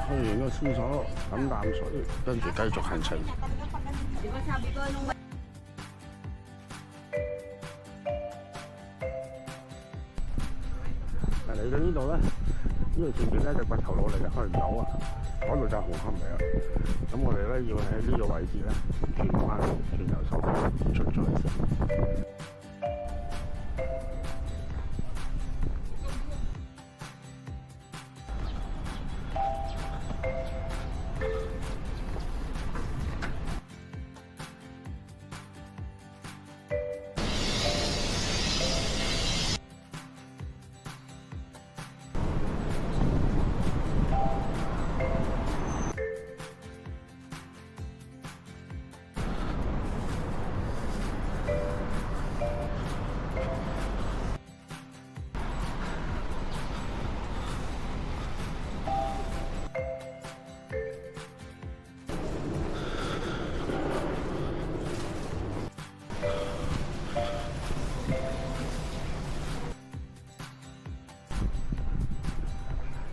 去完個廁所飲啖水，跟住繼續行程。嚟到呢度咧，呢度前面咧就掘頭路嚟嘅，去唔到啊。嗰度就係紅磡嚟啦。咁我哋咧要喺呢個位置咧轉彎，轉右手出咗去先。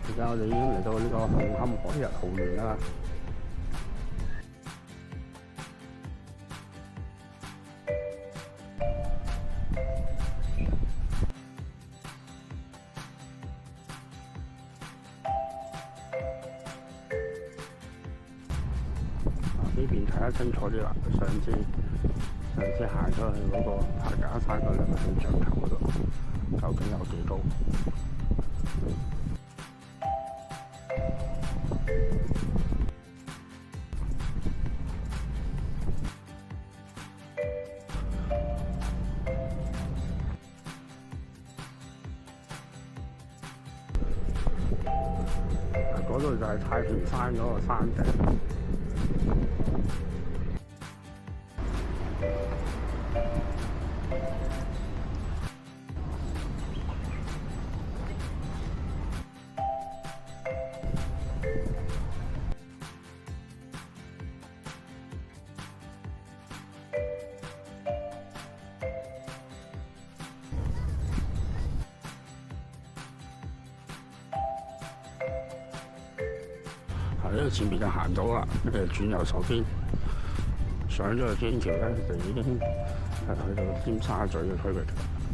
而家我哋已經嚟到呢個紅磡海逸豪園啦。呢邊睇得清楚啲啦，上次行咗去嗰個柏架山嗰兩個氣象球嗰度，究竟有幾高？嗰度就係太平山嗰個山頂。呢個前面就行到啦，跟住轉右手邊，上咗個天橋咧，就已經係去到尖沙咀嘅區域。